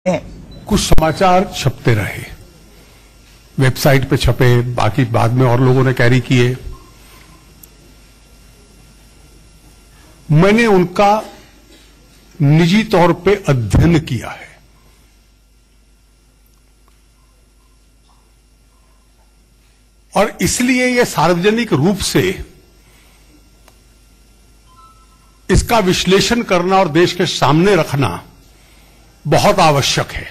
कुछ समाचार छपते रहे, वेबसाइट पे छपे, बाकी बाद में और लोगों ने कैरी किए। मैंने उनका निजी तौर पे अध्ययन किया है और इसलिए यह सार्वजनिक रूप से इसका विश्लेषण करना और देश के सामने रखना बहुत आवश्यक है।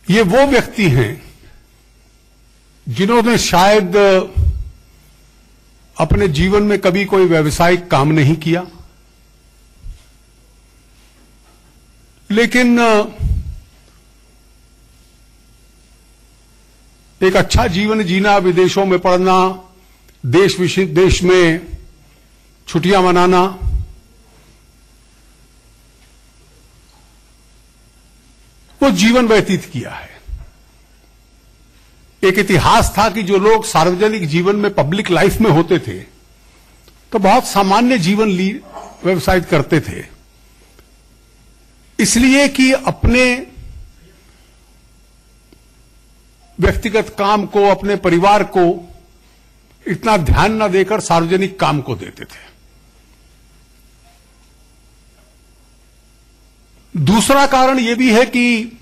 ये वो व्यक्ति हैं जिन्होंने शायद अपने जीवन में कभी कोई व्यावसायिक काम नहीं किया, लेकिन एक अच्छा जीवन जीना, विदेशों में पढ़ना, देश में छुट्टियां मनाना, वो जीवन व्यतीत किया है। एक इतिहास था कि जो लोग सार्वजनिक जीवन में, पब्लिक लाइफ में होते थे, तो बहुत सामान्य जीवन व्यवसाय करते थे, इसलिए कि अपने व्यक्तिगत काम को, अपने परिवार को इतना ध्यान न देकर सार्वजनिक काम को देते थे। दूसरा कारण यह भी है कि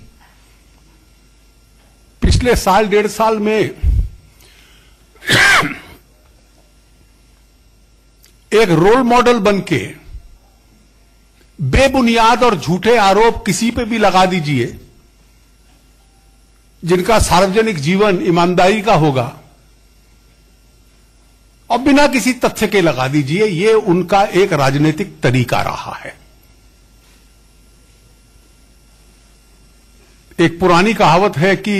पिछले साल, 1.5 साल में एक रोल मॉडल बनके बेबुनियाद और झूठे आरोप किसी पे भी लगा दीजिए जिनका सार्वजनिक जीवन ईमानदारी का होगा, और बिना किसी तथ्य के लगा दीजिए, ये उनका एक राजनीतिक तरीका रहा है। एक पुरानी कहावत है कि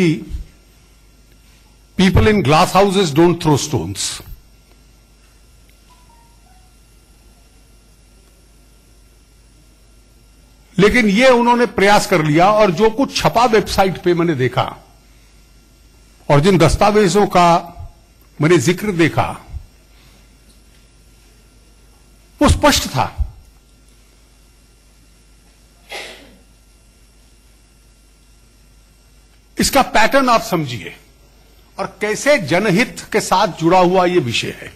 people in glass houses don't throw stones. लेकिन ये उन्होंने प्रयास कर लिया, और जो कुछ छपा वेबसाइट पे मैंने देखा और जिन दस्तावेजों का मैंने जिक्र देखा, वो स्पष्ट था। इसका पैटर्न आप समझिए और कैसे जनहित के साथ जुड़ा हुआ यह विषय है।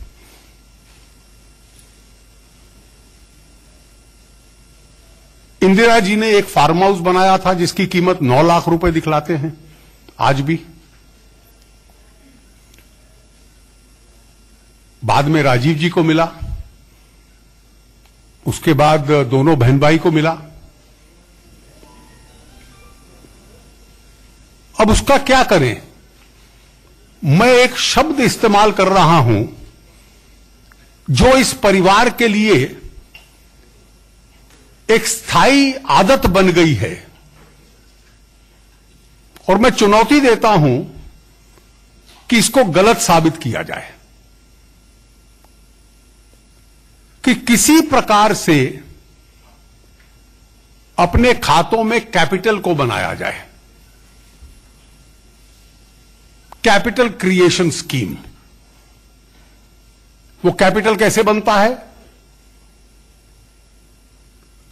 इंदिरा जी ने एक फार्म हाउस बनाया था जिसकी कीमत 9 लाख रुपए दिखलाते हैं आज भी। बाद में राजीव जी को मिला, उसके बाद दोनों बहन भाई को मिला। अब उसका क्या करें? मैं एक शब्द इस्तेमाल कर रहा हूं जो इस परिवार के लिए एक स्थायी आदत बन गई है, और मैं चुनौती देता हूं कि इसको गलत साबित किया जाए, कि किसी प्रकार से अपने खातों में कैपिटल को बनाया जाए। Capital creation scheme. वो कैपिटल कैसे बनता है?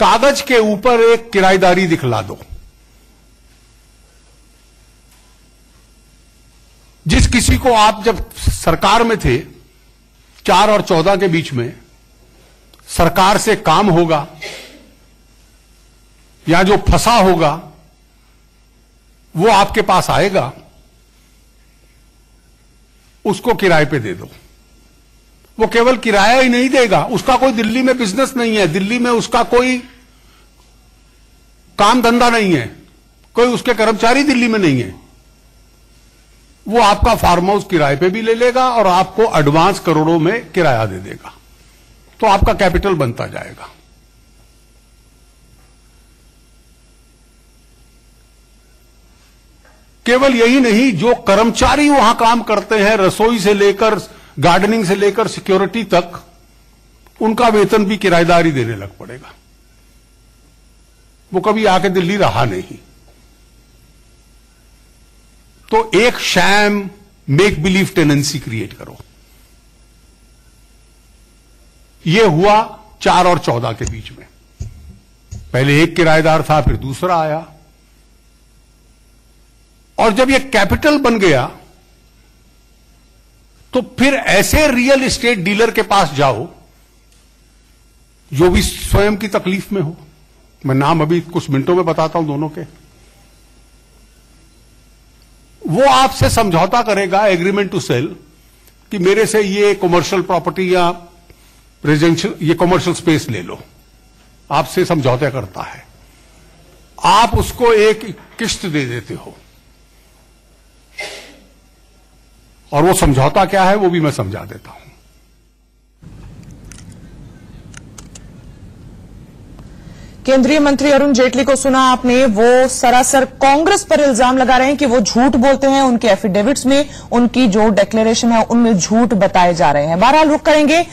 कागज के ऊपर एक किराएदारी दिखला दो। जिस किसी को आप जब सरकार में थे 4 और 14 के बीच में, सरकार से काम होगा या जो फंसा होगा वो आपके पास आएगा, उसको किराए पे दे दो। वो केवल किराया ही नहीं देगा, उसका कोई दिल्ली में बिजनेस नहीं है, दिल्ली में उसका कोई काम धंधा नहीं है, कोई उसके कर्मचारी दिल्ली में नहीं है। वो आपका फार्म हाउस किराए पे भी ले लेगा और आपको एडवांस करोड़ों में किराया दे देगा, तो आपका कैपिटल बनता जाएगा। केवल यही नहीं, जो कर्मचारी वहां काम करते हैं, रसोई से लेकर, गार्डनिंग से लेकर सिक्योरिटी तक, उनका वेतन भी किराएदारी देने लग पड़ेगा। वो कभी आके दिल्ली रहा नहीं। तो एक sham make believe tenancy create करो। यह हुआ 4 और 14 के बीच में। पहले एक किराएदार था, फिर दूसरा आया, और जब ये कैपिटल बन गया तो फिर ऐसे रियल एस्टेट डीलर के पास जाओ जो भी स्वयं की तकलीफ में हो। मैं नाम अभी कुछ मिनटों में बताता हूं दोनों के। वो आपसे समझौता करेगा, एग्रीमेंट टू सेल, कि मेरे से ये कमर्शियल प्रॉपर्टी या रेजिडेंशियल, ये कमर्शियल स्पेस ले लो, आपसे समझौता करता है। आप उसको एक किस्त दे देते हो, और वो समझौता क्या है वो भी मैं समझा देता हूं। केंद्रीय मंत्री अरुण जेटली को सुना आपने, वो सरासर कांग्रेस पर इल्जाम लगा रहे हैं कि वो झूठ बोलते हैं, उनके एफिडेविट्स में उनकी जो डिक्लेरेशन है उनमें झूठ बताए जा रहे हैं। बहरहाल रुख करेंगे